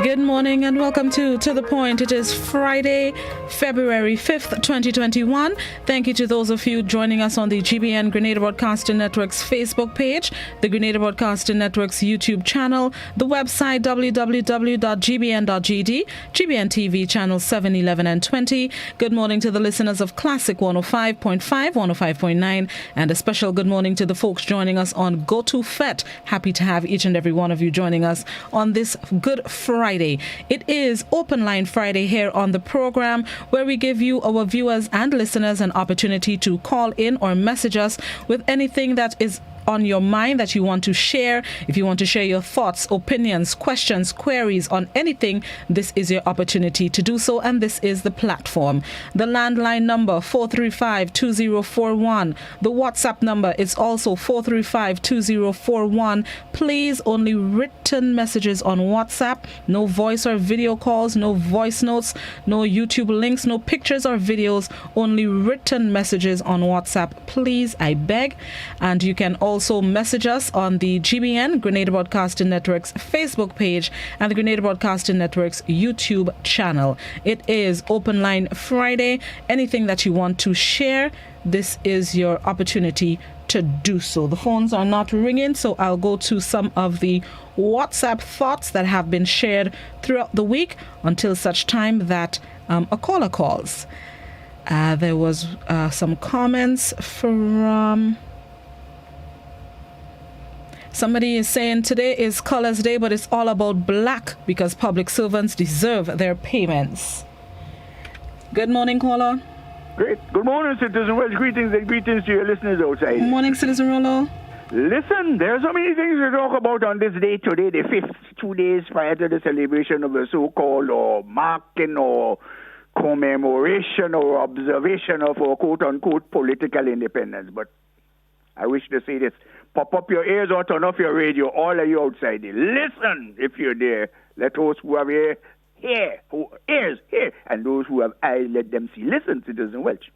Good morning and welcome to The Point. It is Friday, February 5th, 2021. Thank you to those of you joining us on the GBN Grenada Broadcasting Network's Facebook page, the Grenada Broadcasting Network's YouTube channel, the website www.gbn.gd, GBN TV channels 7, 11 and 20. Good morning to the listeners of Classic 105.5, 105.9, and a special good morning to the folks joining us on Go To FET. Happy to have each and every one of you joining us on this Good Friday. It is Open Line Friday here on the program, where we give you, our viewers and listeners, an opportunity to call in or message us with anything that is on your mind that you want to share. If you want to share your thoughts, opinions, questions, queries on anything, this is your opportunity to do so, and this is the platform. The landline number 435-2041. The WhatsApp number is also 435-2041. Please, only written messages on WhatsApp. No voice or video calls, no voice notes, no YouTube links, no pictures or videos. Only written messages on WhatsApp, please, I beg. And you can also message us on the GBN Grenada Broadcasting Network's Facebook page and the Grenada Broadcasting Network's YouTube channel. It is Open Line Friday. Anything that you want to share, this is your opportunity to do so. The phones are not ringing, so I'll go to some of the WhatsApp thoughts that have been shared throughout the week until such time that a caller calls. There was some comments from... Somebody is saying today is Colors Day, but it's all about black because public servants deserve their payments. Good morning, caller. Great. Good morning, Citizen Welsh. Greetings and greetings to your listeners outside. Good morning, Citizen Rollo. Listen, there are so many things to talk about on this day today, the 5th, 2 days prior to the celebration of the so-called or marking or commemoration or observation of our quote-unquote political independence. But I wish to say this. Pop up your ears or turn off your radio, all of you outside there. Listen, if you're there. Let those who have ears hear, and those who have eyes, let them see. Listen, Citizen Welsh.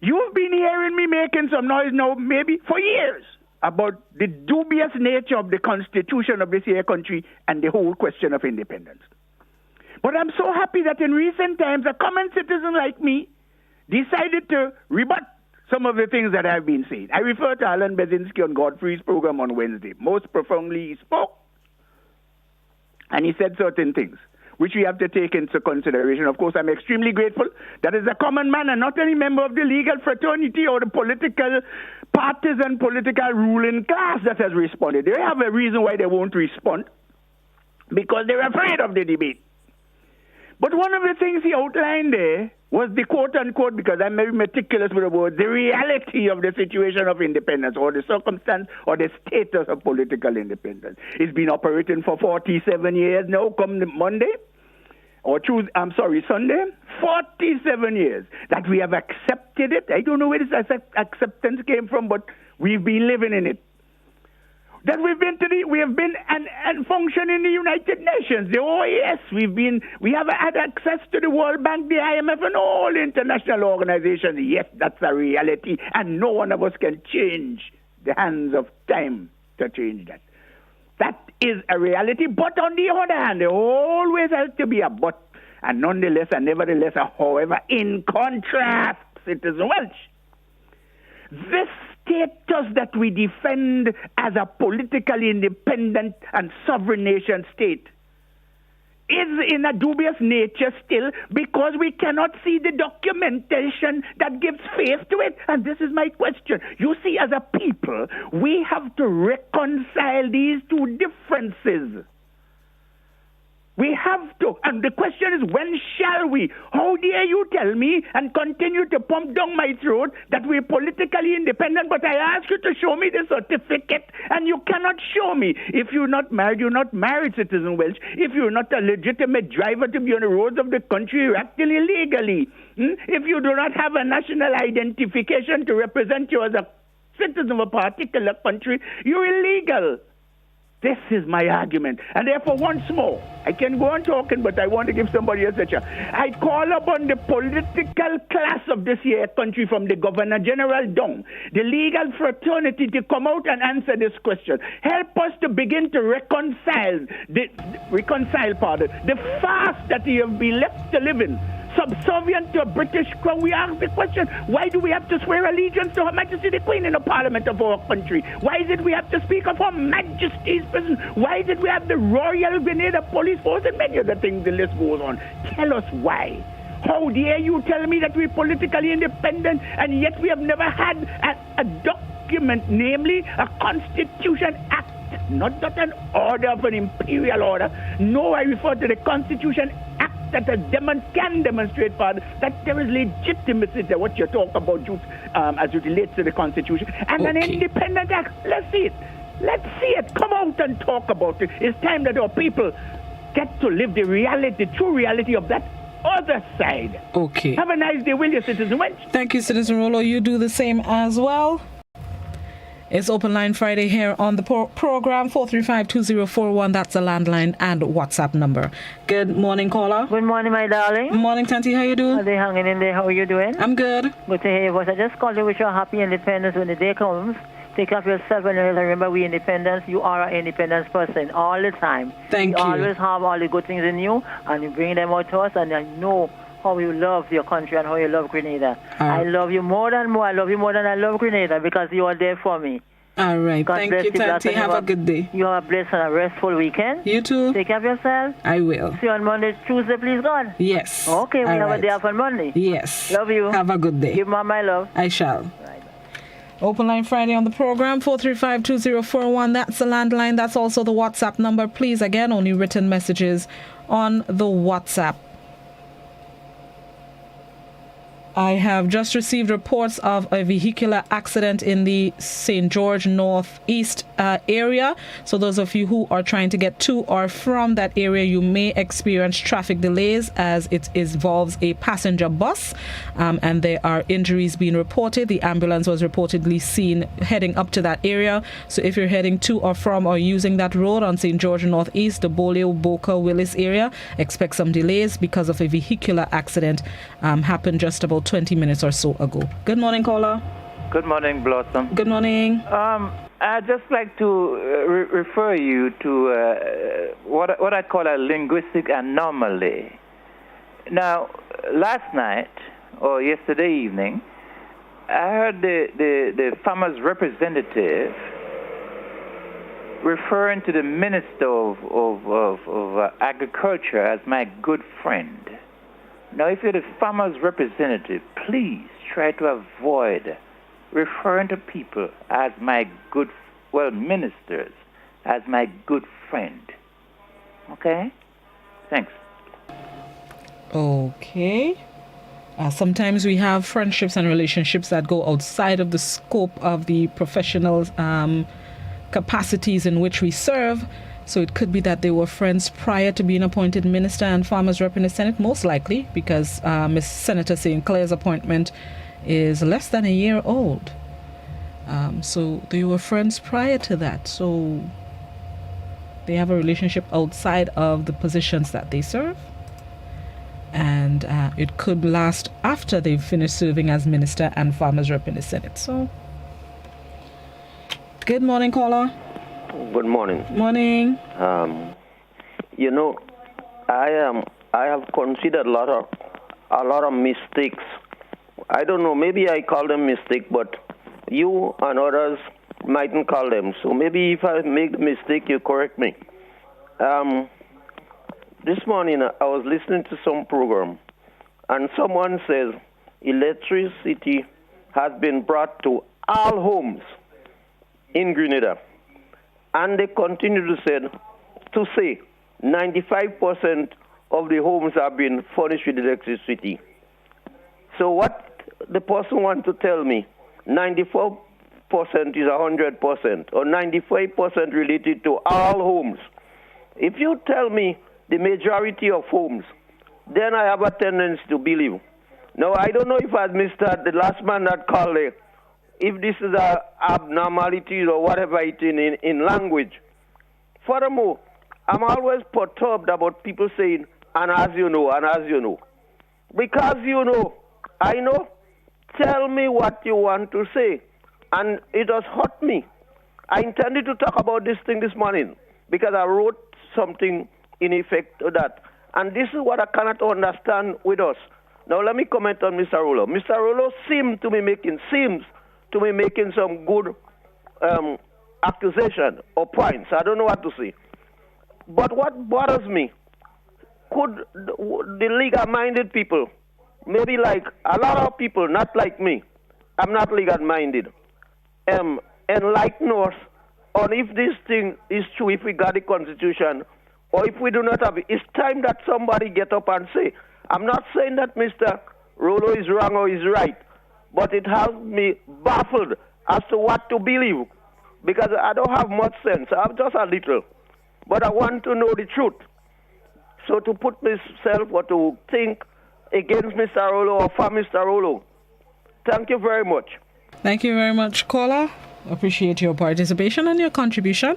You've been hearing me making some noise now, maybe for years, about the dubious nature of the constitution of this here country and the whole question of independence. But I'm so happy that in recent times, a common citizen like me decided to rebut some of the things that I've been saying. I refer to Alan Bezinski on Godfrey's program on Wednesday. Most profoundly, he spoke, and he said certain things, which we have to take into consideration. Of course, I'm extremely grateful that as a common man and not any member of the legal fraternity or the political partisan political ruling class that has responded. They have a reason why they won't respond, because they're afraid of the debate. But one of the things he outlined there was the quote-unquote, because I'm very meticulous with the word, the reality of the situation of independence or the circumstance or the status of political independence. It's been operating for 47 years now, come Monday, or Sunday, 47 years that we have accepted it. I don't know where this acceptance came from, but we've been living in it. That we have been and function in the United Nations, the OAS. We have had access to the World Bank, the IMF, and all international organizations. Yes, that's a reality, and no one of us can change the hands of time to change that. That is a reality, but on the other hand, there always has to be a but, and nonetheless, and nevertheless, however, in contrast, Citizen Welsh, this status that we defend as a politically independent and sovereign nation state is in a dubious nature still, because we cannot see the documentation that gives face to it. And this is my question. You see, as a people, we have to reconcile these two differences. We have to. And the question is, when shall we? How dare you tell me and continue to pump down my throat that we're politically independent, but I ask you to show me the certificate, and you cannot show me. If you're not married, you're not married, Citizen Welsh. If you're not a legitimate driver to be on the roads of the country, you're acting illegally. If you do not have a national identification to represent you as a citizen of a particular country, you're illegal. This is my argument. And therefore, once more, I can go on talking, but I want to give somebody else a chance. I call upon the political class of this here country, from the Governor General down, the legal fraternity, to come out and answer this question. Help us to begin to reconcile the fast that we have been left to live in. Subservient to a British crown. We ask the question, why do we have to swear allegiance to Her Majesty the Queen in the Parliament of our country? Why is it we have to speak of Her Majesty's prison? Why is it we have the Royal Grenadier Police Force and many other things? The list goes on. Tell us why. How dare you tell me that we're politically independent and yet we have never had a document, namely a Constitution Act, not that an order of an imperial order. No, I refer to the Constitution Act that can demonstrate, Father, that there is legitimacy to what you talk about as it relates to the Constitution. And an independent act, let's see it. Let's see it. Come out and talk about it. It's time that our people get to live the reality, the true reality of that other side. Okay. Have a nice day, will you, Citizen Wench? Thank you, Citizen Rollo. You do the same as well. It's Open Line Friday here on the program, 435-2041. That's the landline and WhatsApp number. Good morning, caller. Good morning, my darling. Morning, Tanti. How you doing? Are they hanging in there? How are you doing? I'm good. Good to hear your voice. I just called you with your happy independence when the day comes. Take care of yourself and remember we independence. You are an independence person all the time. Thank you. You always have all the good things in you and you bring them out to us, and I know how you love your country and how you love Grenada. I love you more than more. I love you more than I love Grenada because you are there for me. All right. God Thank you, Tanti. Have a good day. You have a blessed and a restful weekend. You too. Take care of yourself. I will. See you on Monday, Tuesday, please, God. Yes. Okay, we have a day off on Monday. Yes. Love you. Have a good day. Give Mom my love. I shall. Open Line Friday on the program, 435-2041. That's the landline. That's also the WhatsApp number. Please, again, only written messages on the WhatsApp. I have just received reports of a vehicular accident in the St. George Northeast area. So those of you who are trying to get to or from that area, you may experience traffic delays as it involves a passenger bus, and there are injuries being reported. The ambulance was reportedly seen heading up to that area. So if you're heading to or from or using that road on St. George Northeast, the Bolio, Boca, Willis area, expect some delays because of a vehicular accident happened just about 20 minutes or so ago. Good morning, caller. Good morning, Blossom. Good morning. I'd just like to refer you to what I call a linguistic anomaly. Now, last night or yesterday evening, I heard the farmer's representative referring to the Minister of Agriculture as my good friend. Now, if you're the farmer's representative, please try to avoid referring to people as my ministers, as my good friend. Okay? Thanks. Okay. Sometimes we have friendships and relationships that go outside of the scope of the professional capacities in which we serve. So it could be that they were friends prior to being appointed minister and farmers rep in the Senate, most likely, because Miss Senator St. Clair's appointment is less than a year old. So they were friends prior to that. So they have a relationship outside of the positions that they serve. And it could last after they've finished serving as minister and farmers rep in the Senate. So, good morning, caller. Good morning. Morning. I have considered a lot of mistakes. I don't know, maybe I call them mistake, but you and others mightn't call them. So maybe if I make a mistake, you correct me. This morning I was listening to some program, and someone says electricity has been brought to all homes in Grenada. And they continue to say 95% of the homes have been furnished with electricity. So what the person wants to tell me, 94% is 100%, or 95% related to all homes. If you tell me the majority of homes, then I have a tendency to believe. Now, I don't know if I missed that, the last man that called it, if this is an abnormality or whatever it is in language. Furthermore, I'm always perturbed about people saying, and as you know, and as you know. Because you know, I know, tell me what you want to say. And it has hurt me. I intended to talk about this thing this morning because I wrote something in effect to that. And this is what I cannot understand with us. Now let me comment on Mr. Rollo. Mr. Rollo seems to be making some good accusation or points. I don't know what to say. But what bothers me, could the legal-minded people, maybe like a lot of people, not like me, I'm not legal-minded, enlighten us on if this thing is true, if we got the Constitution, or if we do not have it. It's time that somebody get up and say, I'm not saying that Mr. Rollo is wrong or is right, but it has me baffled as to what to believe, because I don't have much sense. I have just a little, but I want to know the truth. So to put myself or to think against Mr. Rollo or for Mr. Rollo. Thank you very much. Thank you very much, caller. Appreciate your participation and your contribution.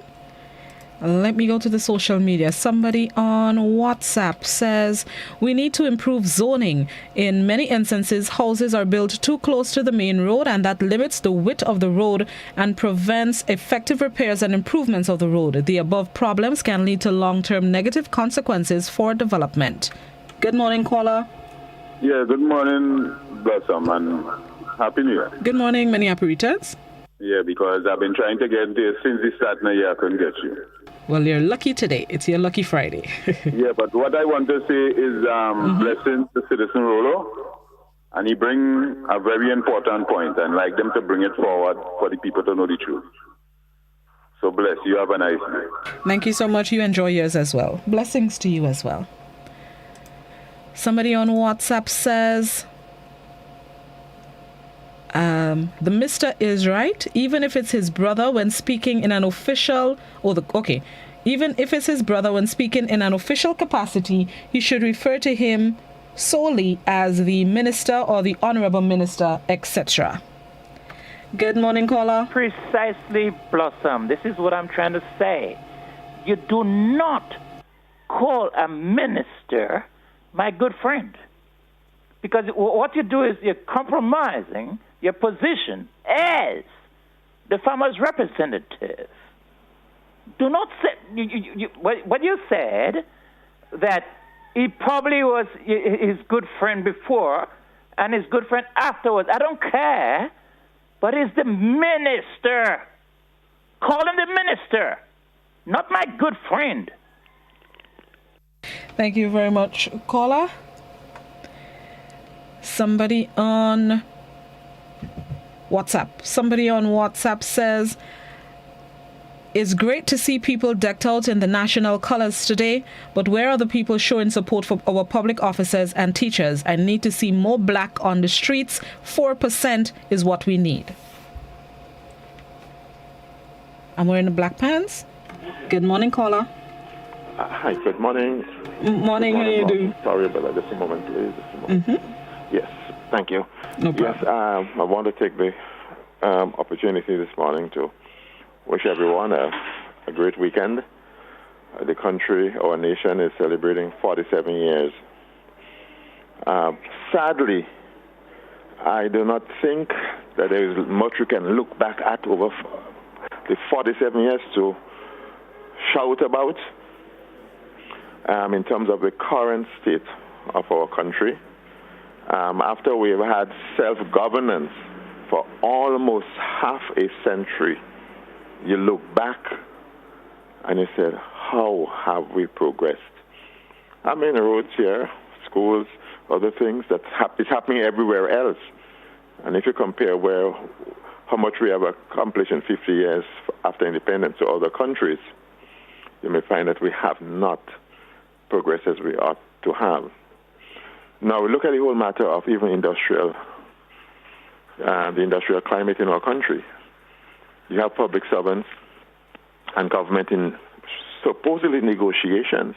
Let me go to the social media. Somebody on WhatsApp says, we need to improve zoning. In many instances, houses are built too close to the main road, and that limits the width of the road and prevents effective repairs and improvements of the road. The above problems can lead to long-term negative consequences for development. Good morning, caller. Yeah, good morning, Blossom, and Happy New Year. Good morning, many happy returns. Yeah, because I've been trying to get there since the start of the year. I couldn't get you. Well, you're lucky today. It's your lucky Friday. Yeah, but what I want to say is blessings to Citizen Rollo, and he bring a very important point, and like them to bring it forward for the people to know the truth. So bless you. Have a nice night. Thank you so much. You enjoy yours as well. Blessings to you as well. Somebody on WhatsApp says, the Mr. is right, even if it's his brother when speaking in an official, even if it's his brother when speaking in an official capacity, he should refer to him solely as the minister or the honorable minister, etc. Good morning, caller. Precisely, Blossom. This is what I'm trying to say. You do not call a minister my good friend. Because what you do is you're compromising your position as the farmer's representative. Do not say, what you said, that he probably was his good friend before and his good friend afterwards. I don't care, but he's the minister. Call him the minister, not my good friend. Thank you very much, caller. Somebody on WhatsApp says, it's great to see people decked out in the national colors today, but where are the people showing support for our public officers and teachers? I need to see more black on the streets. 4% is what we need. I'm wearing the black pants. Good morning, caller. Hi, good morning. Morning, how you do? Sorry about that. Just a moment, please. Yes, thank you. No problem. Yes, I want to take the opportunity this morning to wish everyone a great weekend. The country, our nation, is celebrating 47 years. Sadly, I do not think that there is much we can look back at over the 47 years to shout about in terms of the current state of our country. After we've had self-governance for almost half a century, you look back and you said, how have we progressed? I mean, roads here, schools, other things, it's happening everywhere else. And if you compare how much we have accomplished in 50 years after independence to other countries, you may find that we have not progressed as we ought to have. Now, we look at the whole matter of even the industrial climate in our country. You have public servants and government in supposedly negotiations,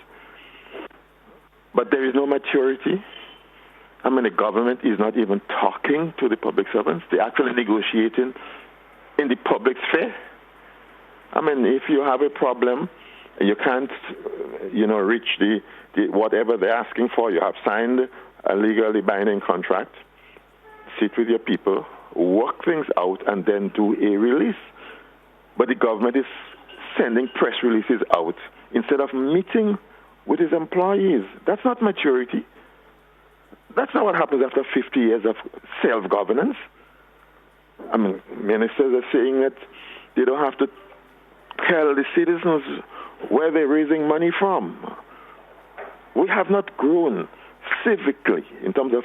but there is no maturity. I mean, the government is not even talking to the public servants. They're actually negotiating in the public sphere. I mean, if you have a problem You can't, reach the whatever they're asking for. You have signed a legally binding contract. Sit with your people, work things out, and then do a release. But the government is sending press releases out instead of meeting with his employees. That's not maturity. That's not what happens after 50 years of self-governance. I mean, ministers are saying that they don't have to tell the citizens where they're raising money from. We have not grown civically, in terms of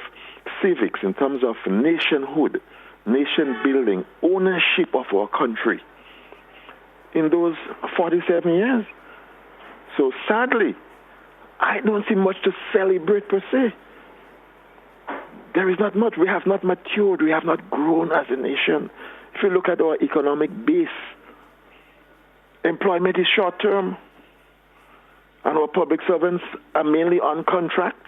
civics, in terms of nationhood, nation building, ownership of our country in those 47 years. So sadly, I don't see much to celebrate per se. There is not much. We have not matured. We have not grown as a nation. If you look at our economic base, employment is short-term, and our public servants are mainly on contract.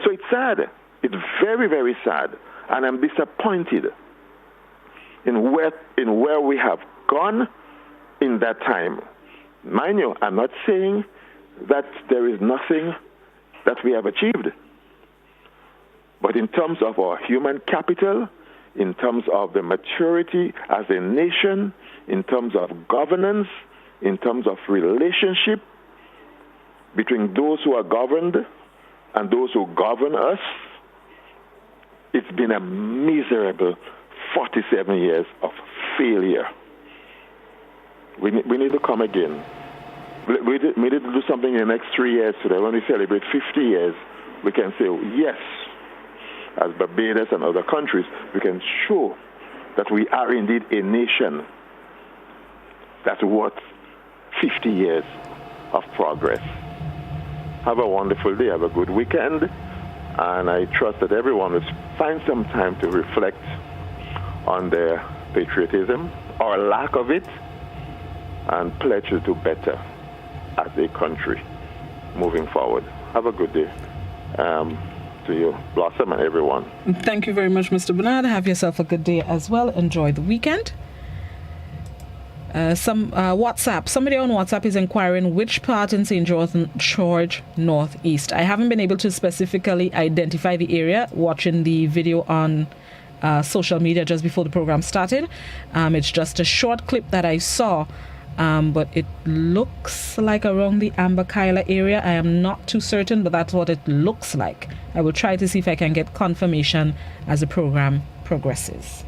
So it's sad. It's very, very sad, and I'm disappointed in where we have gone in that time. Mind you, I'm not saying that there is nothing that we have achieved. But in terms of our human capital, in terms of the maturity as a nation, in terms of governance, in terms of relationship between those who are governed and those who govern us, it's been a miserable 47 years of failure. We need to come again. We need to do something in the next 3 years so that when we celebrate 50 years, we can say, yes, as Barbados and other countries, we can show that we are indeed a nation that's worth 50 years of progress. Have a wonderful day. Have a good weekend. And I trust that everyone will find some time to reflect on their patriotism or lack of it and pledge to do better as a country moving forward. Have a good day. To you, Blossom, and everyone. Thank you very much, Mr. Bernard. Have yourself a good day as well. Enjoy the weekend. WhatsApp. Somebody on WhatsApp is inquiring which part in St. George Northeast. I haven't been able to specifically identify the area watching the video on social media just before the program started. It's just a short clip that I saw. But it looks like around the Amber-Kyla area. I am not too certain, but that's what it looks like. I will try to see if I can get confirmation as the program progresses.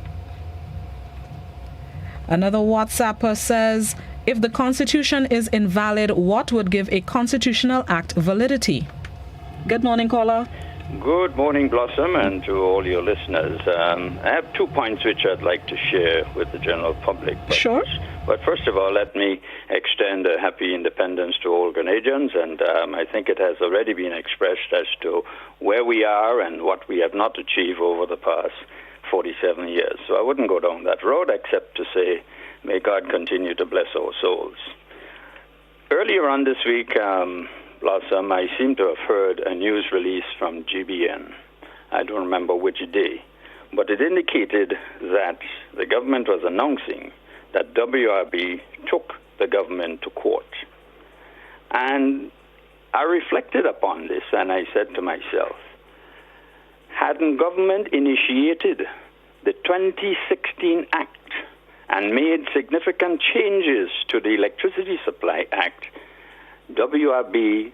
Another WhatsApper says, if the Constitution is invalid, what would give a constitutional act validity? Good morning, caller. Good morning, Blossom, and to all your listeners. I have 2 points which I'd like to share with the general public. Sure. But first of all, let me extend a happy independence to all Grenadians, and I think it has already been expressed as to where we are and what we have not achieved over the past 47 years. So I wouldn't go down that road except to say, may God continue to bless our souls. Earlier on this week, Blossom, I seem to have heard a news release from GBN. I don't remember which day, but it indicated that the government was announcing that WRB took the government to court. And I reflected upon this and I said to myself, hadn't government initiated the 2016 Act and made significant changes to the Electricity Supply Act, WRB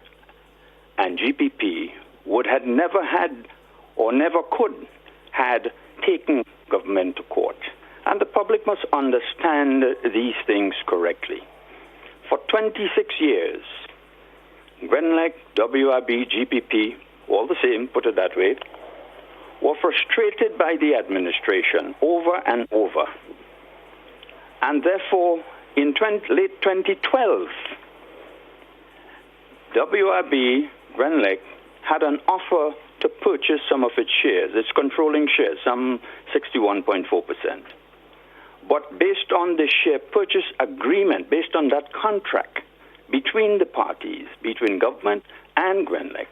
and GPP would have never had or never could had taken government to court. And the public must understand these things correctly. For 26 years, Grenlec, WRB, GPP, all the same, put it that way, were frustrated by the administration over and over. And therefore, in late 2012, WRB, Grenlec, had an offer to purchase some of its shares, its controlling shares, some 61.4%. But based on the share purchase agreement, based on that contract between the parties, between government and Grenlec,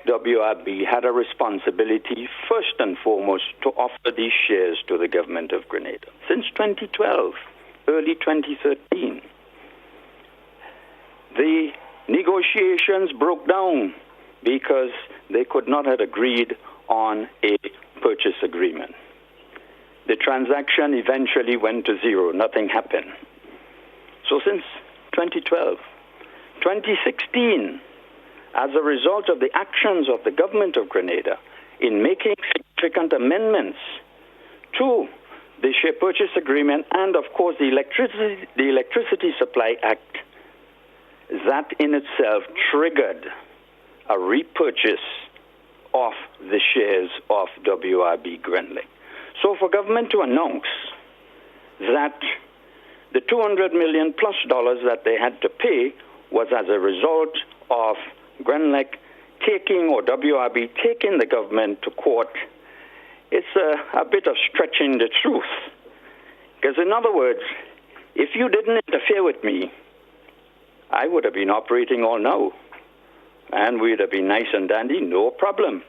WRB had a responsibility, first and foremost, to offer these shares to the government of Grenada. Since 2012, early 2013. The negotiations broke down because they could not have agreed on a purchase agreement. The transaction eventually went to zero. Nothing happened. So since 2012, 2016, as a result of the actions of the government of Grenada in making significant amendments to the share purchase agreement and, of course, the Electricity Supply Act, that in itself triggered a repurchase of the shares of WRB Grenlec. So for government to announce that the $200 million plus that they had to pay was as a result of Grenlec taking, or WRB taking, the government to court, it's a bit of stretching the truth. Because in other words, if you didn't interfere with me, I would have been operating all now. And we'd have been nice and dandy, no problem.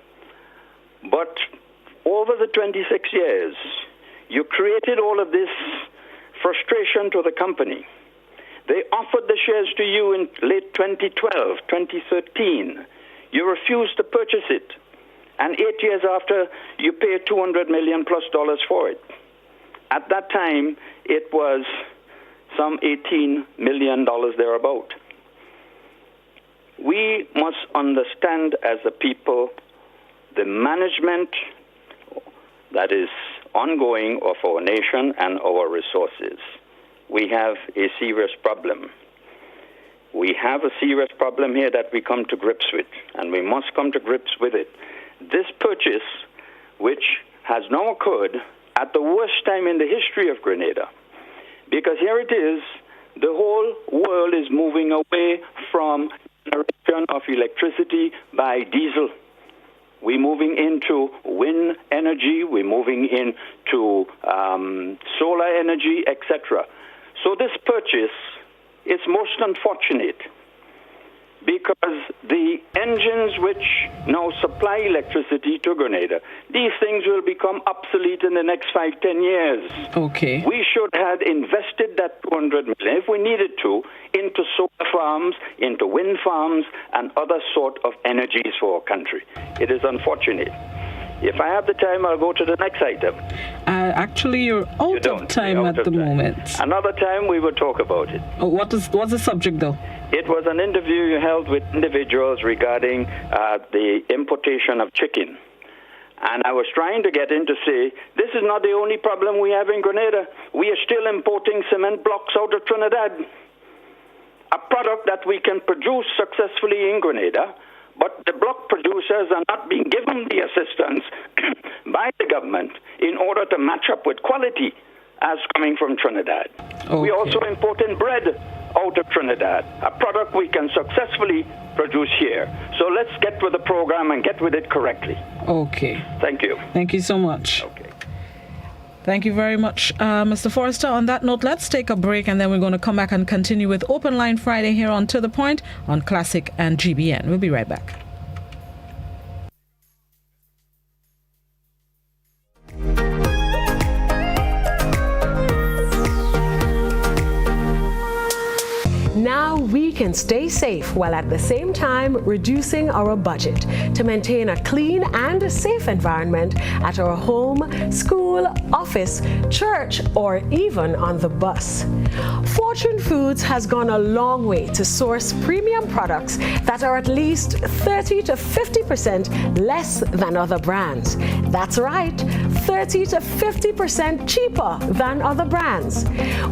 But over the 26 years, you created all of this frustration to the company. They offered the shares to you in late 2012, 2013. You refused to purchase it. And 8 years after, you paid $200 million plus for it. At that time, it was some $18 million thereabout. We must understand as a people the management that is ongoing of our nation and our resources. We have a serious problem. We have a serious problem here that we come to grips with, and we must come to grips with it. This purchase, which has now occurred at the worst time in the history of Grenada, because here it is, the whole world is moving away from generation of electricity by diesel. We're moving into wind energy, we're moving into solar energy, etc. So this purchase is most unfortunate because the engines which now supply electricity to Grenada, these things will become obsolete in the next 5-10 years. Okay. We should have invested that $200 million, if we needed to, into solar farms, into wind farms, and other sort of energies for our country. It is unfortunate. If I have the time, I'll go to the next item. Actually, you're out of time at the moment. Another time, we will talk about it. Oh, what's the subject, though? It was an interview you held with individuals regarding the importation of chicken. And I was trying to get in to say, this is not the only problem we have in Grenada. We are still importing cement blocks out of Trinidad, a product that we can produce successfully in Grenada, but the block producers are not being given the assistance by the government in order to match up with quality as coming from Trinidad. Okay. We also importing bread out of Trinidad, a product we can successfully produce here. So let's get with the program and get with it correctly. Okay. Thank you. Thank you so much. Okay. Thank you very much, Mr. Forrester. On that note, let's take a break, and then we're going to come back and continue with Open Line Friday here on To The Point on Classic and GBN. We'll be right back. Now we can stay safe while at the same time reducing our budget to maintain a clean and safe environment at our home, school, office, church, or even on the bus. Fortune Foods has gone a long way to source premium products that are at least 30 to 50% less than other brands. That's right, 30 to 50% cheaper than other brands.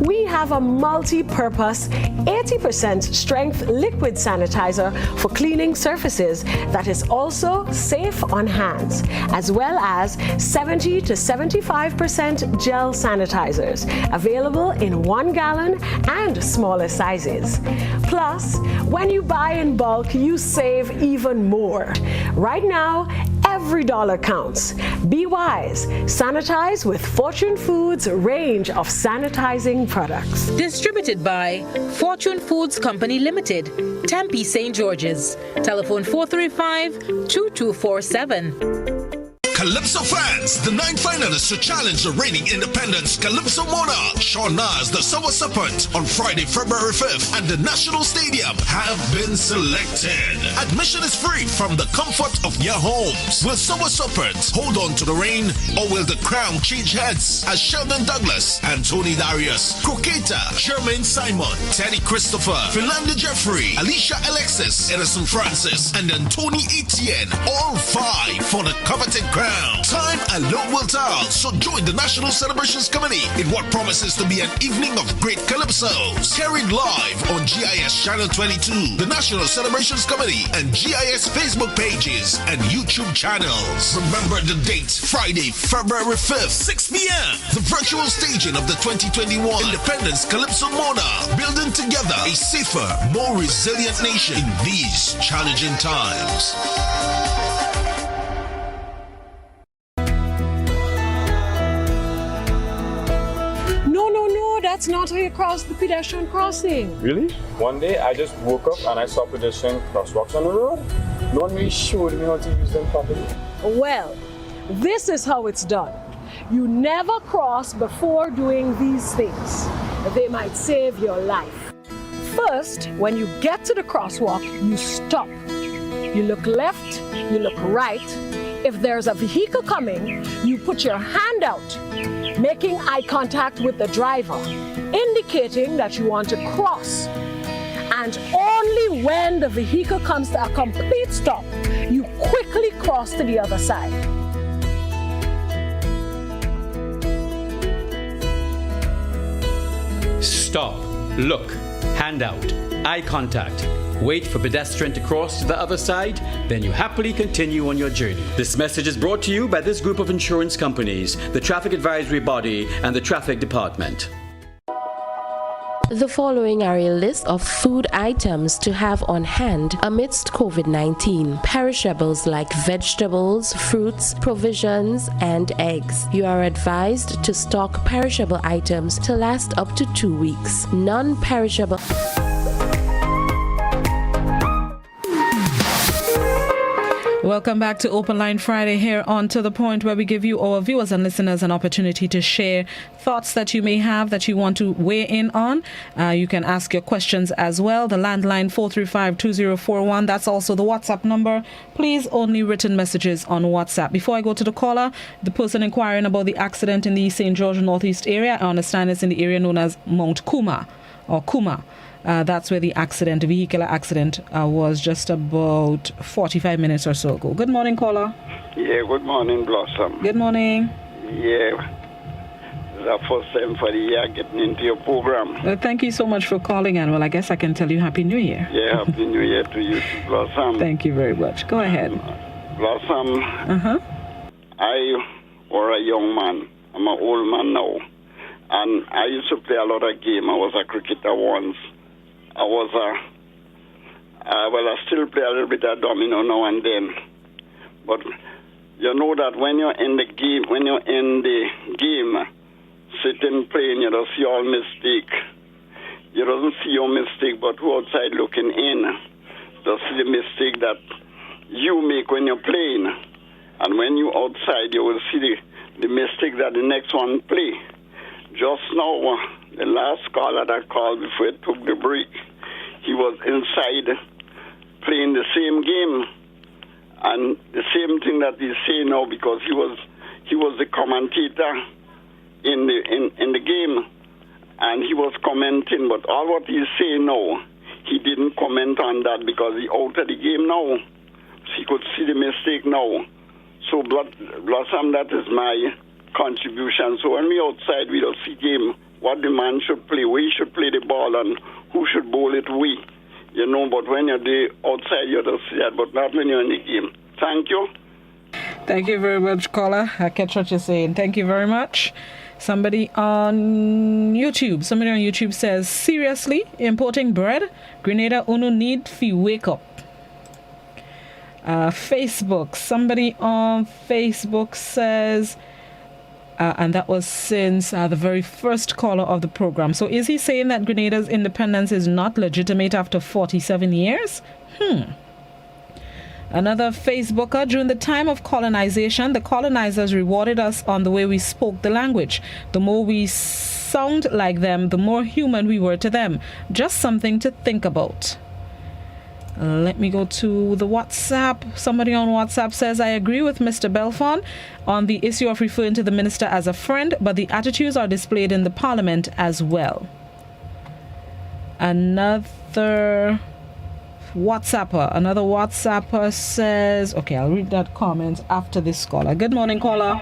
We have a multi-purpose 80% strength liquid sanitizer for cleaning surfaces that is also safe on hands, as well as 70 to 75% gel sanitizers available in 1 gallon and smaller sizes. Plus, when you buy in bulk, you save even more. Right now, every dollar counts. Be wise. Sanitize with Fortune Foods' range of sanitizing products. Distributed by Fortune Foods Company Limited, Tempe, St. George's. Telephone 435-2247. Calypso fans, the 9 finalists to challenge the reigning independence Calypso monarch Sean Nas, the Sour Serpent, on Friday, February 5th at the National Stadium have been selected. Admission is free from the comfort of your homes. Will Sour Serpent hold on to the reign, or will the crown change heads as Sheldon Douglas, Anthony Darius, Croqueta, Jermaine Simon, Teddy Christopher, Philanda Jeffrey, Alicia Alexis, Edison Francis, and Anthony Etienne, all 5 for the coveted crown. Time alone will tell, so join the National Celebrations Committee in what promises to be an evening of great calypsos. Carried live on GIS Channel 22, the National Celebrations Committee, and GIS Facebook pages and YouTube channels. Remember the date, Friday, February 5th, 6 p.m. The virtual staging of the 2021 Independence Calypso Monarch, building together a safer, more resilient nation in these challenging times. No, that's not how you cross the pedestrian crossing. Really? One day I just woke up and I saw pedestrian crosswalks on the road. No one really showed me how to use them properly. Well, this is how it's done. You never cross before doing these things. They might save your life. First, when you get to the crosswalk, you stop. You look left, you look right. If there's a vehicle coming, you put your hand out, making eye contact with the driver, indicating that you want to cross. And only when the vehicle comes to a complete stop, you quickly cross to the other side. Stop, look, hand out, eye contact. Wait for pedestrian to cross to the other side, then you happily continue on your journey. This message is brought to you by this group of insurance companies, the Traffic Advisory Body, and the Traffic Department. The following are a list of food items to have on hand amidst COVID-19. Perishables like vegetables, fruits, provisions, and eggs. You are advised to stock perishable items to last up to 2 weeks. Non-perishable... Welcome back to Open Line Friday here on To The Point, where we give you, our viewers and listeners, an opportunity to share thoughts that you may have that you want to weigh in on. You can ask your questions as well. The landline 435-2041. That's also the WhatsApp number. Please, only written messages on WhatsApp. Before I go to the caller, the person inquiring about the accident in the St. George Northeast area, I understand it's in the area known as Mount Kuma or Kuma. That's where the vehicular accident was just about 45 minutes or so ago. Good morning, caller. Yeah, good morning, Blossom. Good morning. Yeah, it's the first time for the year getting into your program. Thank you so much for calling, and well, I guess I can tell you Happy New Year. Yeah, Happy New Year to you, Blossom. Thank you very much. Go ahead. Blossom, I was a young man. I'm an old man now. And I used to play a lot of games. I was a cricketer once. I still play a little bit of domino now and then. But you know that when you're in the game, sitting playing, you don't see all mistake. You don't see your mistake, but who outside looking in does see the mistake that you make when you're playing. And when you outside, you will see the mistake that the next one play. Just now, the last caller that called before it took the break, he was inside playing the same game, and the same thing that he's saying now, because he was the commentator in the game, and he was commenting. But all what he's saying now, he didn't comment on that because he out of the game now. So he could see the mistake now. So Blossom, that is my contribution. So when we outside, we don't see game, what the man should play, where he should play the ball, and who should bowl it we. You know, but when you're outside, you don't see that, but not when you're in the game. Thank you. Thank you very much, caller. I catch what you're saying. Thank you very much. Somebody on YouTube says, seriously, importing bread? Grenada Uno need fi wake up. Facebook. Somebody on Facebook says, and that was since the very first caller of the program. So is he saying that Grenada's independence is not legitimate after 47 years? Another Facebooker, during the time of colonization, the colonizers rewarded us on the way we spoke the language. The more we sound like them, the more human we were to them. Just something to think about. Let me go to the WhatsApp. Somebody on WhatsApp says, I agree with Mr. Belfon on the issue of referring to the minister as a friend, but the attitudes are displayed in the parliament as well. Another WhatsApper says, okay, I'll read that comment after this caller. Good morning, caller.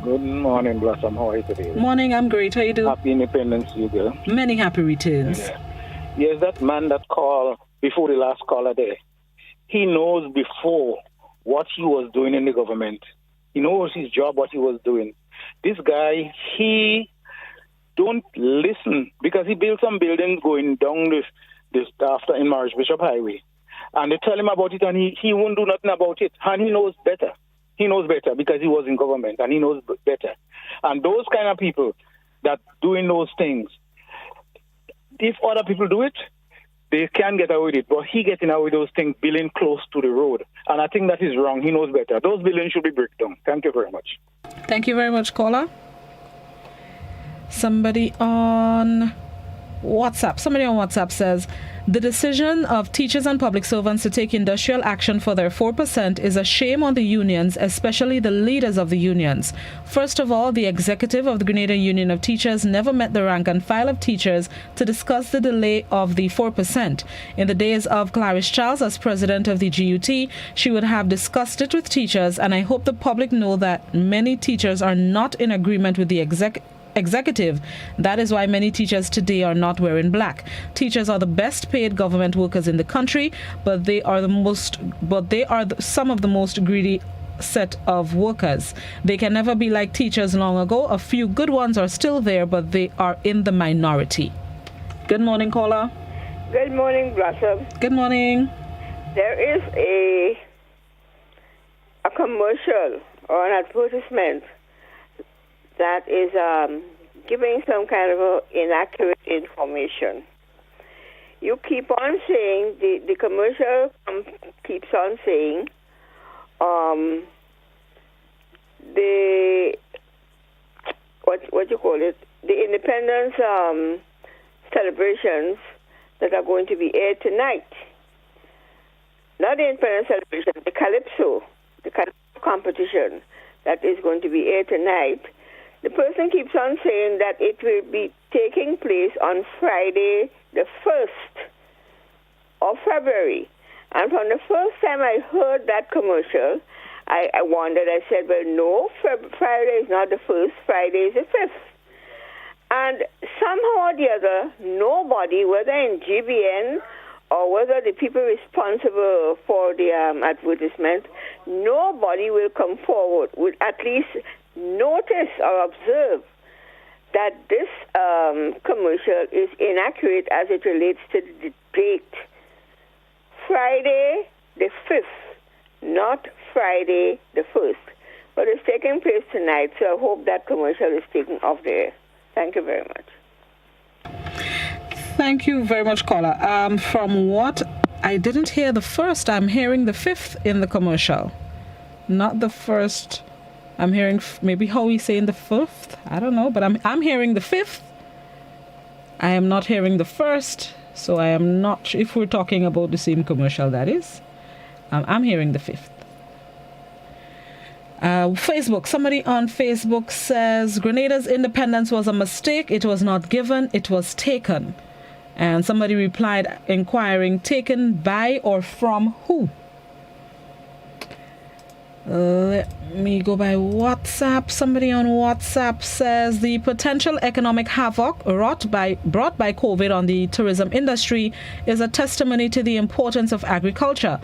Good morning, Blossom. How are you today? Morning, I'm great. How you doing? Happy Independence, you girl. Many happy returns. Yes, that man that called before the last caller there, he knows before what he was doing in the government. He knows his job, what he was doing. This guy, he don't listen because he built some buildings going down this after in Marsh Bishop Highway. And they tell him about it and he won't do nothing about it. And he knows better. He knows better because he was in government and he knows better. And those kind of people that doing those things, if other people do it, they can get away with it. But he getting away with those things, building close to the road. And I think that is wrong. He knows better. Those buildings should be bricked down. Thank you very much. Thank you very much, caller. Somebody on WhatsApp says, the decision of teachers and public servants to take industrial action for their 4% is a shame on the unions, especially the leaders of the unions. First of all, the executive of the Grenada Union of Teachers never met the rank and file of teachers to discuss the delay of the 4%. In the days of Clarice Charles as president of the GUT, she would have discussed it with teachers, and I hope the public know that many teachers are not in agreement with the executive. That is why many teachers today are not wearing black. Teachers are the best paid government workers in the country, but they are some of the most greedy set of workers. They can never be like teachers long ago. A few good ones are still there, but they are in the minority. Good morning, caller. Good morning, Blossom. Good morning. There is a commercial or an advertisement that is giving some kind of inaccurate information. You keep on saying, the commercial keeps on saying, the independence celebrations that are going to be aired tonight. Not the independence celebration, the Calypso competition that is going to be aired tonight. The person keeps on saying that it will be taking place on Friday, the 1st of February. And from the first time I heard that commercial, I wondered, I said, well, no, Friday is not the 1st, Friday is the 5th. And somehow or the other, nobody, whether in GBN or whether the people responsible for the advertisement, nobody will come forward with at least notice or observe that this commercial is inaccurate as it relates to the date. Friday the 5th, not Friday the 1st. But it's taking place tonight, so I hope that commercial is taken off the air. Thank you very much. Thank you very much, caller. From what I didn't hear the 1st, I'm hearing the 5th in the commercial. Not the 1st. I'm hearing maybe Howie saying the 5th. I don't know, but I'm hearing the 5th. I am not hearing the 1st, so I am not sure if we're talking about the same commercial, that is. I'm hearing the 5th. Facebook. Somebody on Facebook says Grenada's independence was a mistake. It was not given, it was taken. And somebody replied inquiring, taken by or from who? Let me go by WhatsApp. Somebody on WhatsApp says the potential economic havoc brought by COVID on the tourism industry is a testimony to the importance of agriculture.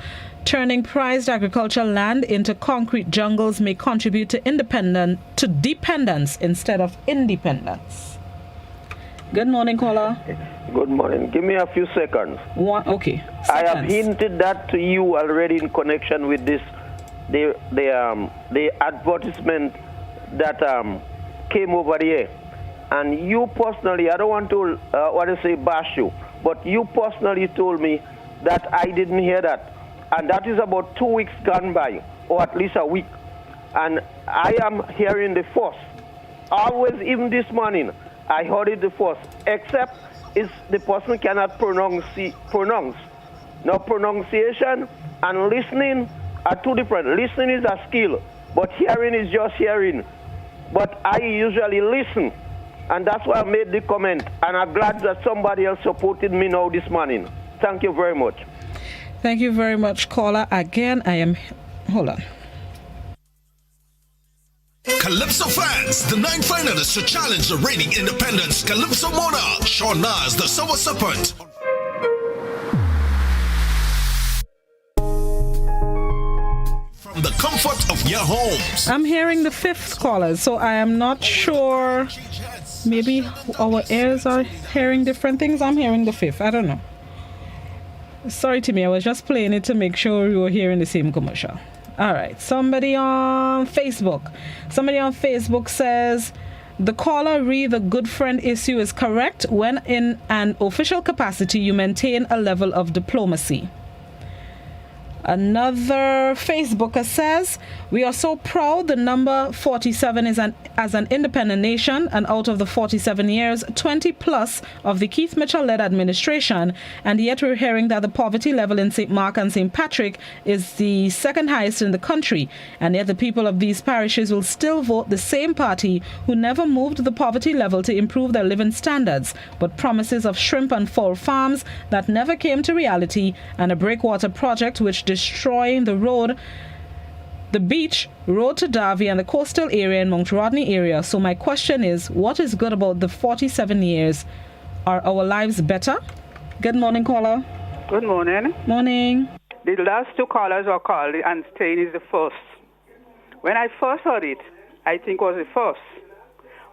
Turning prized agricultural land into concrete jungles may contribute to dependence instead of independence. Good morning, caller. Good morning. Give me a few seconds. Okay. I have hinted that to you already in connection with this. The advertisement that came over the air, and you personally, I don't want to bash you, but you personally told me that I didn't hear that. And that is about 2 weeks gone by, or at least a week. And I am hearing the first. Always, even this morning, I heard it the first, except the person cannot pronounce. Now, pronunciation and listening are two different. Listening is a skill, but hearing is just hearing. But I usually listen, and that's why I made the comment. And I'm glad that somebody else supported me now this morning. Thank you very much. Thank you very much, caller. Again, hold on. Calypso fans, the 9 finalists to challenge the reigning independence Calypso monarch, Sean Nas, the Summer Serpent. From the comfort of your homes. I'm hearing the 5th caller, so I am not sure. Maybe our ears are hearing different things. I'm hearing the 5th. I don't know. Sorry, Timmy, I was just playing it to make sure we were hearing the same commercial. All right. Somebody on Facebook says, the caller re the good friend issue is correct. When in an official capacity, you maintain a level of diplomacy. Another Facebooker says, we are so proud the number 47 is as an independent nation, and out of the 47 years, 20 plus of the Keith Mitchell-led administration, and yet we're hearing that the poverty level in St. Mark and St. Patrick is the second highest in the country, and yet the people of these parishes will still vote the same party who never moved the poverty level to improve their living standards, but promises of shrimp and fowl farms that never came to reality, and a breakwater project which destroying the beach, road to Darby and the coastal area in Mount Rodney area. So my question is, what is good about the 47 years? Are our lives better? Good morning, caller. Good morning. Morning. The last 2 callers were called and saying is the first. When I first heard it, I think it was the first.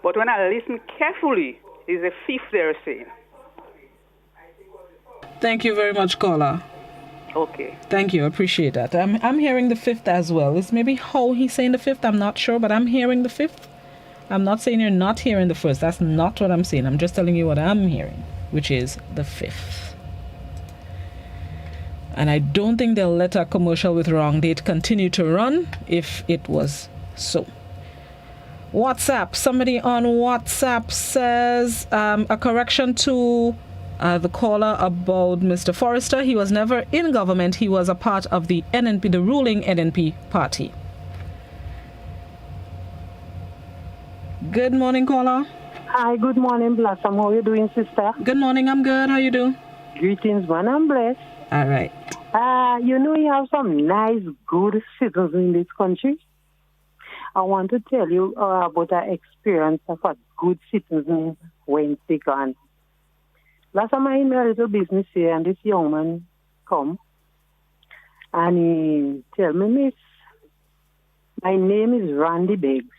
But when I listened carefully, it's the 5th they're saying. Thank you very much, caller. Okay. Thank you. I appreciate that. I'm hearing the 5th as well. It's maybe how he's saying the 5th. I'm not sure, but I'm hearing the 5th. I'm not saying you're not hearing the 1st. That's not what I'm saying. I'm just telling you what I'm hearing, which is the 5th. And I don't think they'll let a commercial with wrong date continue to run if it was so. WhatsApp. Somebody on WhatsApp says a correction to the caller about Mr. Forrester. He was never in government. He was a part of the NNP, the ruling NNP party. Good morning, caller. Hi, good morning, Blossom. How are you doing, sister? Good morning, I'm good. How you doing? Greetings, man. I'm blessed. All right. We have some nice, good citizens in this country. I want to tell you about our experience of a good citizen when they gone. Last time I in a little business here, and this young man come, and he tell me, Miss, my name is Randy Beggs,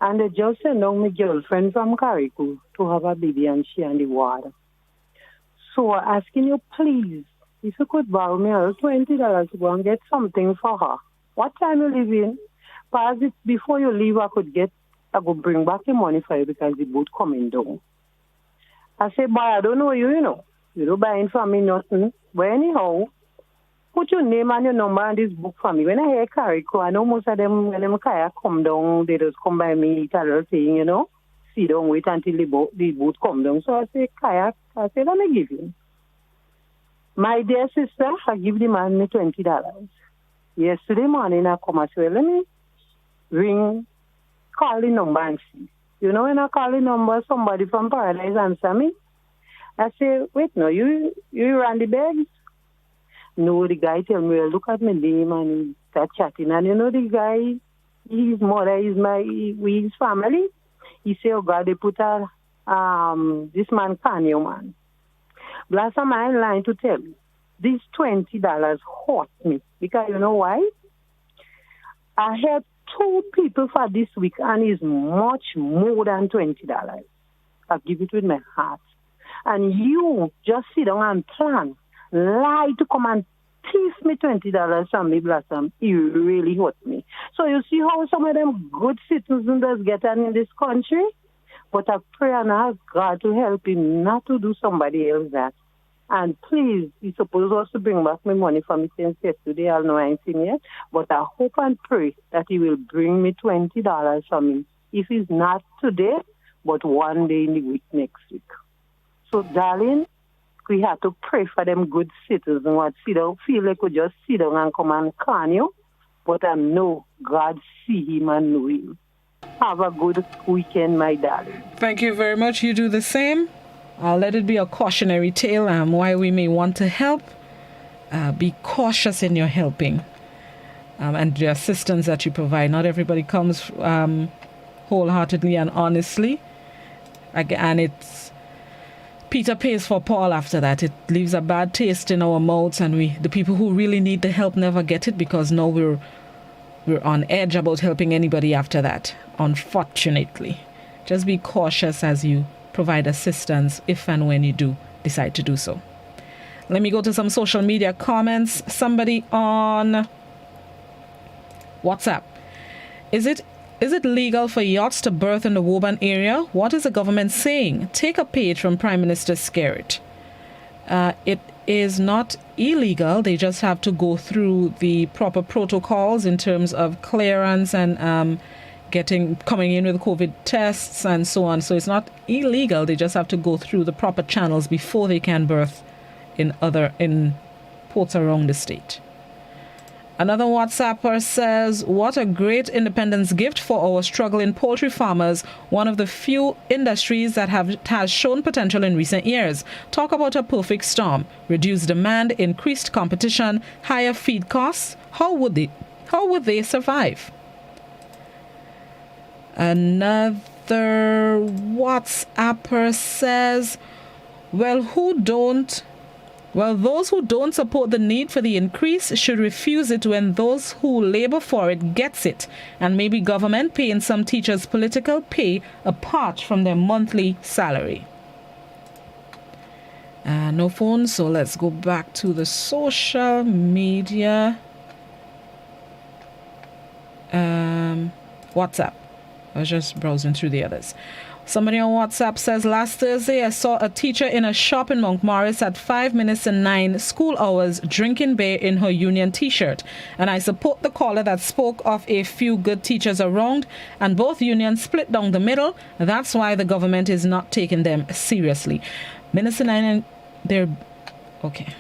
and they just sent down my girlfriend from Carriacou to have a baby, and she on the water. So I'm asking you, please, if you could borrow me $20 to go and get something for her. What time you leave in? Because before you leave, I could bring back the money for you because the boat coming down. I said, boy, I don't know you, You don't buy from me nothing. But anyhow, put your name and your number on this book for me. When I hear Carriacou, I know most of them, when them kayak come down, they just come by me, eat a little thing, See, don't wait until the boat come down. So I say, kayak. I said, let me give you. My dear sister, I give the man me $20. Yesterday morning, I come and say, let me call the number and see. When I call the number, somebody from Paradise answer me. I say, wait, no, you Randy Beggs? No, the guy tell me, look at my name, and he start chatting. And the guy, his mother is his family. He say, oh God, they put this man, Kanye, man. Blossom, I'm lying to tell you, this $20 hurt me. Because you know why? I had 2 people for this week, and it's much more than $20. I give it with my heart. And you just sit down and plan, lie to come and thief me $20 from me, Blossom. It really hurt me. So you see how some of them good citizens does get in this country? But I pray and ask God to help him not to do somebody else that. And please, he's supposed also to bring back my money for me since yesterday. I know I ain't seen yet. But I hope and pray that he will bring me $20 from me. If it's not today, but one day in the week next week. So, darling, we have to pray for them good citizens what sit down, feel like we just sit down and come and con you. But I know God see him and know him. Have a good weekend, my darling. Thank you very much. You do the same. I'll let it be a cautionary tale why we may want to help. Be cautious in your helping and the assistance that you provide. Not everybody comes wholeheartedly and honestly. And it's Peter pays for Paul after that. It leaves a bad taste in our mouths, and the people who really need the help never get it because now we're on edge about helping anybody after that, unfortunately. Just be cautious as you provide assistance if and when you do decide to do so. Let me go to some social media comments. Somebody on WhatsApp. Is it legal for yachts to berth in the Woburn area? What is the government saying? Take a page from Prime Minister Skerritt. It is not illegal. They just have to go through the proper protocols in terms of clearance and coming in with COVID tests and so on. So it's not illegal. They just have to go through the proper channels before they can berth in ports around the state. Another WhatsApper says, what a great independence gift for our struggling poultry farmers, one of the few industries that has shown potential in recent years. Talk about a perfect storm. Reduced demand, increased competition, higher feed costs. How would they survive? Another WhatsApper says, those who don't support the need for the increase should refuse it when those who labor for it gets it, and maybe government paying some teachers political pay apart from their monthly salary. No phone, so let's go back to the social media. WhatsApp. I was just browsing through the others. Somebody on WhatsApp says, last Thursday I saw a teacher in a shop in Mount Morris at 5 minutes to 9 school hours drinking beer in her union t-shirt. And I support the caller that spoke of a few good teachers around, and both unions split down the middle. That's why the government is not taking them seriously. Minister 9, they're... Okay.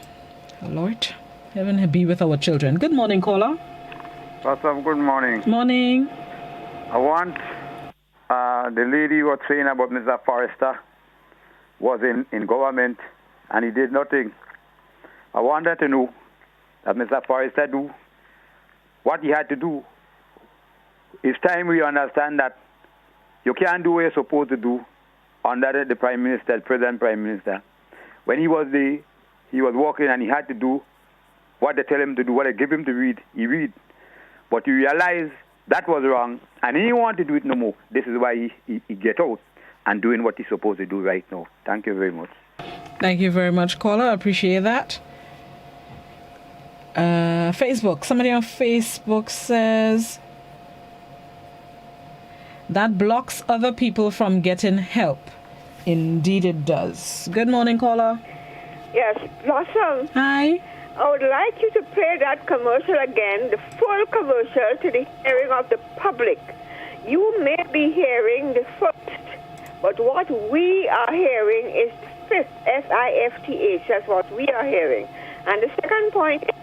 Lord, heaven be with our children. Good morning, caller. Pastor, good morning. Morning. I want... the lady was saying about Mr. Forrester was in government and he did nothing. I want her to know that Mr. Forrester do what he had to do. It's time we understand that you can't do what you're supposed to do under the Prime Minister, President Prime Minister. When he was there, he was working and he had to do what they tell him to do, what they give him to read, he read. But he realized that was wrong, and he didn't want to do it no more. This is why he get out and doing what he's supposed to do right now. Thank you very much. Thank you very much, caller. I appreciate that. Facebook. Somebody on Facebook says, that blocks other people from getting help. Indeed it does. Good morning, caller. Yes, Blossom. Hi. I would like you to play that commercial again, the full commercial, to the hearing of the public. You may be hearing the first, but what we are hearing is the fifth, S-I-F-T-H. That's what we are hearing. And the second point is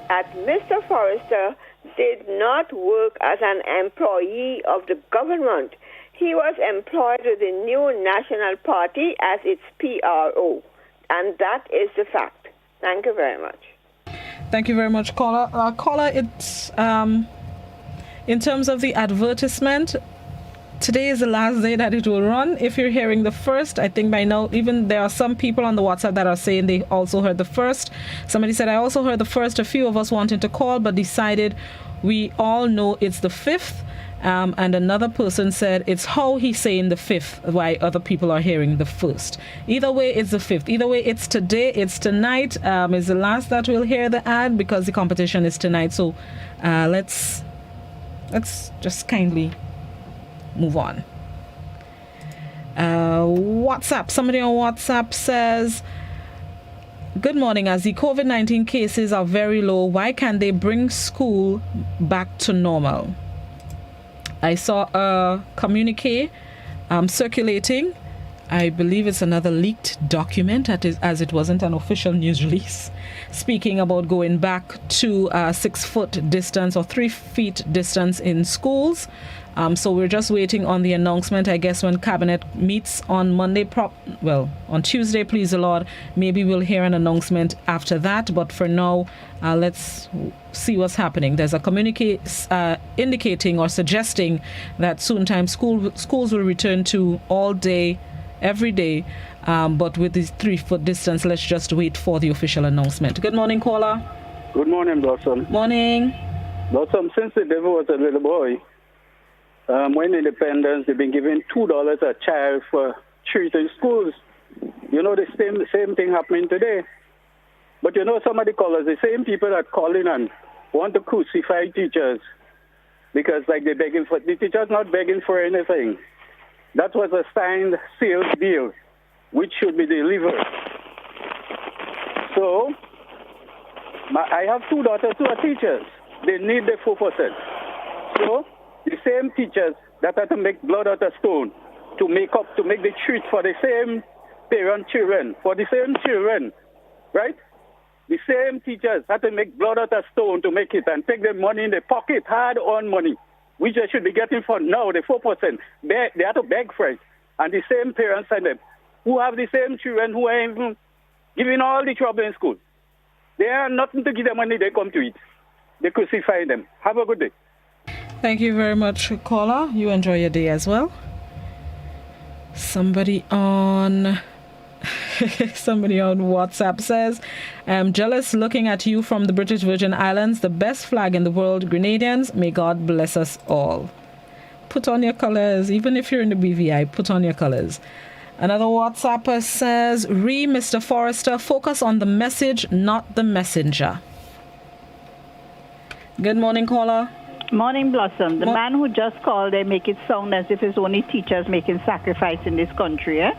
that Mr. Forrester did not work as an employee of the government. He was employed with the New National Party as its PRO. And that is the fact. Thank you very much. Thank you very much, caller. Caller, it's in terms of the advertisement, today is the last day that it will run. If you're hearing the first, I think by now, even there are some people on the WhatsApp that are saying they also heard the first. Somebody said, I also heard the first. A few of us wanted to call, but decided we all know it's the fifth. And another person said it's how he's saying the fifth, why other people are hearing the first. Either way, it's the fifth. Either way, it's today, it's tonight. It's the last that we'll hear the ad because the competition is tonight. So let's just kindly move on. WhatsApp. Somebody on WhatsApp says, Good morning. As the COVID-19 cases are very low, why can't they bring school back to normal? I saw a communique circulating. I believe it's another leaked document, as it wasn't an official news release, speaking about going back to 6 foot distance or 3 feet distance in schools. So we're just waiting on the announcement. I guess when Cabinet meets on Monday, on Tuesday, please the Lord, maybe we'll hear an announcement after that. But for now, let's see what's happening. There's a communique indicating or suggesting that soon time schools will return to all day, every day, but with this 3 foot distance. Let's just wait for the official announcement. Good morning, caller. Good morning, Blossom. Morning. Blossom, since the devil was a little boy, when independence, they've been giving $2 a child for treating schools. You know, the same thing happening today. But you know, some of the callers, the same people that call in and want to crucify teachers because, like, they're begging for, the teachers not begging for anything. That was a signed sales deal, which should be delivered. So, I have 2 daughters who are teachers. They need the 4%. So, the same teachers that have to make blood out of stone to make the treat for the same parent children, for the same children, right? The same teachers have to make blood out of stone to make it and take the money in the pocket, hard-earned money, which they should be getting for now, the 4%. They have to beg for it. And the same parents and them, who have the same children who are even giving all the trouble in school. They have nothing to give them money, they come to it. They crucify them. Have a good day. Thank you very much, caller. You enjoy your day as well. Somebody on WhatsApp says, I'm jealous looking at you from the British Virgin Islands, the best flag in the world, Grenadians. May God bless us all. Put on your colors. Even if you're in the BVI, put on your colors. Another WhatsApper says, Mr. Forrester, focus on the message, not the messenger. Good morning, caller. Morning, Blossom. The man who just called, they make it sound as if it's only teachers making sacrifice in this country, eh?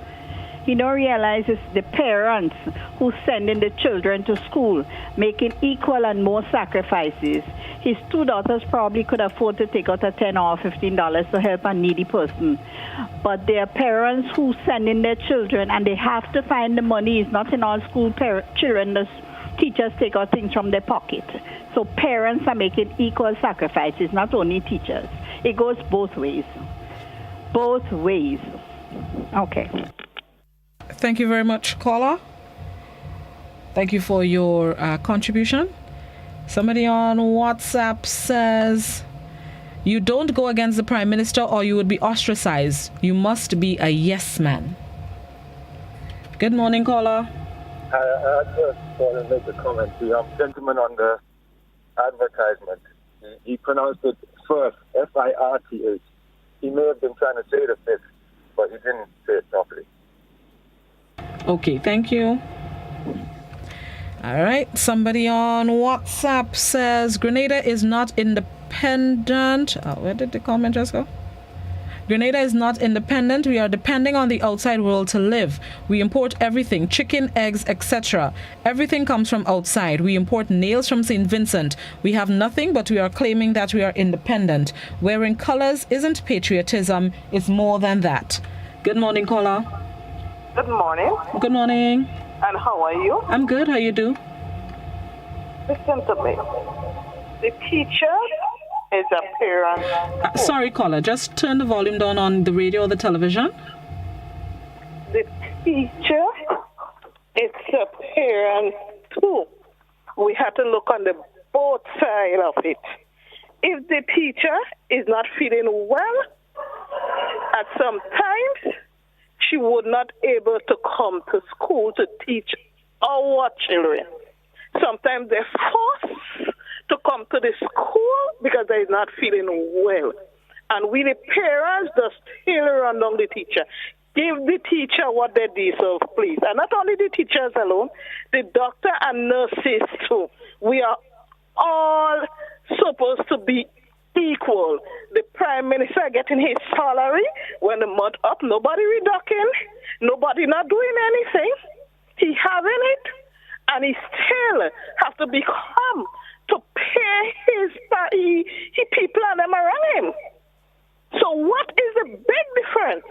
He don't realize it's the parents who sending the children to school, making equal and more sacrifices. His 2 daughters probably could afford to take out a $10 or $15 to help a needy person. But there are parents who sending their children, and they have to find the money. It's not in all school children. The teachers take out things from their pocket. So parents are making equal sacrifices, not only teachers. It goes both ways. Both ways. Okay. Thank you very much, caller. Thank you for your contribution. Somebody on WhatsApp says, you don't go against the Prime Minister or you would be ostracized. You must be a yes man. Good morning, caller. I just want to make a comment. The gentleman on the advertisement, he pronounced it first, F-I-R-T-H. He may have been trying to say the fifth, but he didn't say it properly. Okay, thank you. All right, somebody on WhatsApp says Grenada is not independent. Where did the comment just go? Grenada is not independent. We are depending on the outside world to live. We import everything, chicken, eggs, etc. Everything comes from outside. We import nails from St. Vincent. We have nothing, but we are claiming that we are independent. Wearing colors isn't patriotism. It's more than that. Good morning, caller. Good morning. Good morning. And how are you? I'm good. How you do? Listen to me. The teacher is a parent. Sorry, caller. Just turn the volume down on the radio or the television. The teacher is a parent too. We have to look on the both sides of it. If the teacher is not feeling well, at some times she would not able to come to school to teach our children. Sometimes they're forced to come to the school because they're not feeling well. And we, the parents, just tail around on the teacher. Give the teacher what they deserve, please. And not only the teachers alone, the doctor and nurses too. We are all supposed to be equal. The Prime Minister getting his salary when the month up, nobody reducing, nobody not doing anything. He having it. and he still have to become to pay his people and them around him. So what is the big difference?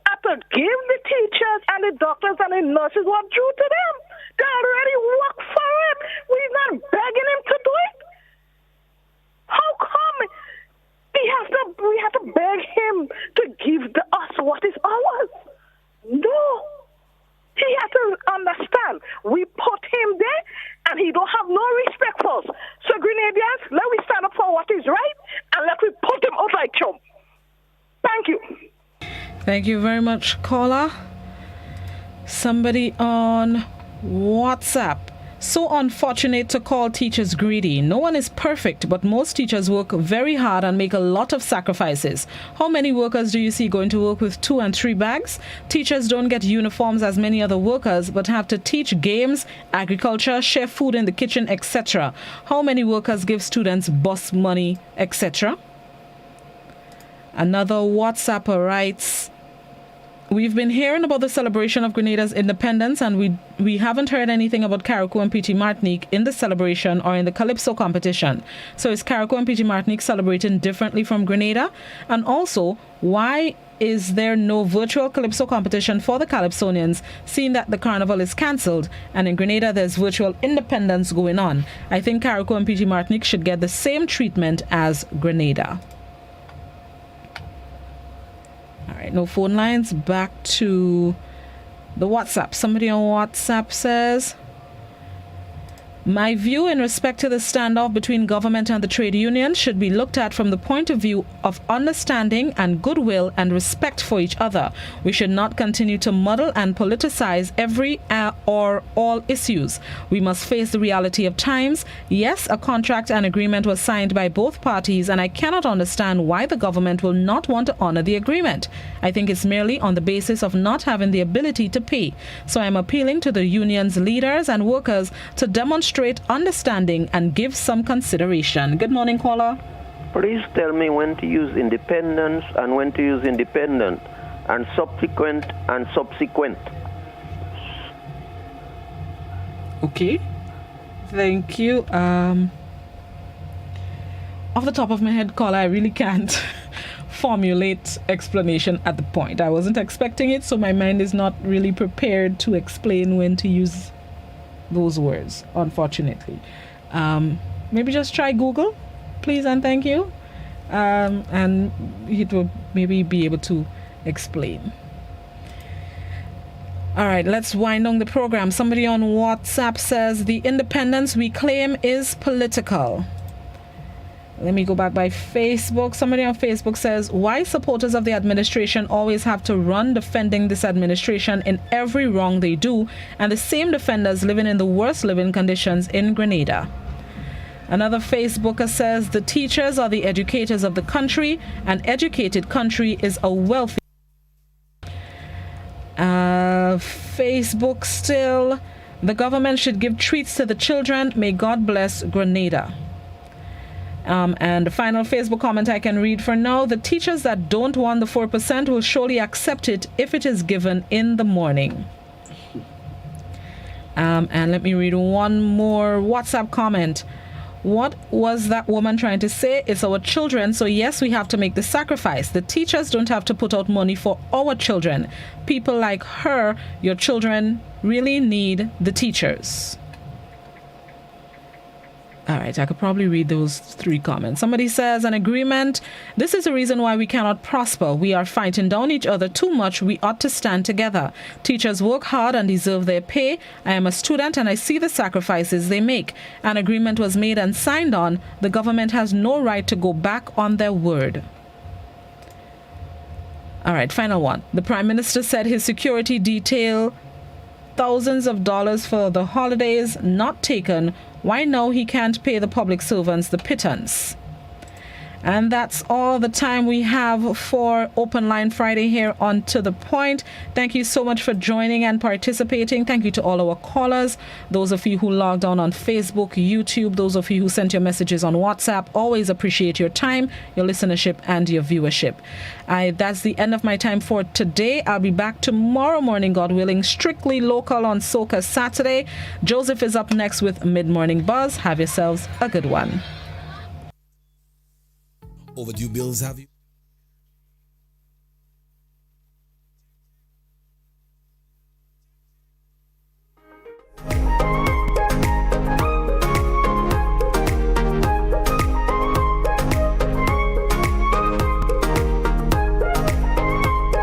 I to give the teachers and the doctors and the nurses what due to them. They already work for it. We're not begging him to do it. How come we have to beg him to give us what is ours? No. He has to understand we put him there and he don't have no respect for us. So Grenadians, let we stand up for what is right and let we put him out like chum. Thank you. Thank you very much, caller. Somebody on WhatsApp. So unfortunate to call teachers greedy. No one is perfect, but most teachers work very hard and make a lot of sacrifices. How many workers do you see going to work with 2 and 3 bags? Teachers don't get uniforms as many other workers, but have to teach games, agriculture, share food in the kitchen, etc. How many workers give students bus money, etc.? Another WhatsApper writes, we've been hearing about the celebration of Grenada's independence, and we haven't heard anything about Carriacou and PT Martinique in the celebration or in the Calypso competition. So is Carriacou and PT Martinique celebrating differently from Grenada? And also, why is there no virtual Calypso competition for the Calypsonians, seeing that the carnival is cancelled and in Grenada there's virtual independence going on? I think Carriacou and PT Martinique should get the same treatment as Grenada. All right, no phone lines. Back to the WhatsApp. Somebody on WhatsApp says, my view in respect to the standoff between government and the trade unions should be looked at from the point of view of understanding and goodwill and respect for each other. We should not continue to muddle and politicize every or all issues. We must face the reality of times. Yes, a contract and agreement was signed by both parties, and I cannot understand why the government will not want to honor the agreement. I think it's merely on the basis of not having the ability to pay. So I'm appealing to the union's leaders and workers to demonstrate understanding and give some consideration. Good morning, caller. Please tell me when to use independence and when to use independent and subsequent and subsequent. Okay. Thank you. Off the top of my head, caller, I really can't formulate explanation at the point. I wasn't expecting it, so my mind is not really prepared to explain when to use those words, unfortunately. Maybe just try Google, please and thank you, and it will maybe be able to explain. All right, let's wind down the program. Somebody on WhatsApp says the independence we claim is political. Let me go back by Facebook. Somebody on Facebook says, why supporters of the administration always have to run defending this administration in every wrong they do, and the same defenders living in the worst living conditions in Grenada. Another Facebooker says, the teachers are the educators of the country. An educated country is a wealthy. Facebook still, the government should give treats to the children. May God bless Grenada. And the final Facebook comment I can read for now, the teachers that don't want the 4% will surely accept it if it is given in the morning. And let me read one more WhatsApp comment. What was that woman trying to say? It's our children, so yes, we have to make the sacrifice. The teachers don't have to put out money for our children. People like her, your children, really need the teachers. All right, I could probably read those 3 comments. Somebody says, an agreement. This is the reason why we cannot prosper. We are fighting down each other too much. We ought to stand together. Teachers work hard and deserve their pay. I am a student and I see the sacrifices they make. An agreement was made and signed on. The government has no right to go back on their word. All right, final one. The Prime Minister said his security detail thousands of dollars for the holidays not taken. Why now he can't pay the public servants the pittance? And that's all the time we have for Open Line Friday here on To The Point. Thank you so much for joining and participating. Thank you to all our callers, those of you who logged on Facebook, YouTube, those of you who sent your messages on WhatsApp. Always appreciate your time, your listenership, and your viewership. That's the end of my time for today. I'll be back tomorrow morning, God willing, strictly local on Soca Saturday. Joseph is up next with Mid-Morning Buzz. Have yourselves a good one. Overdue bills have you?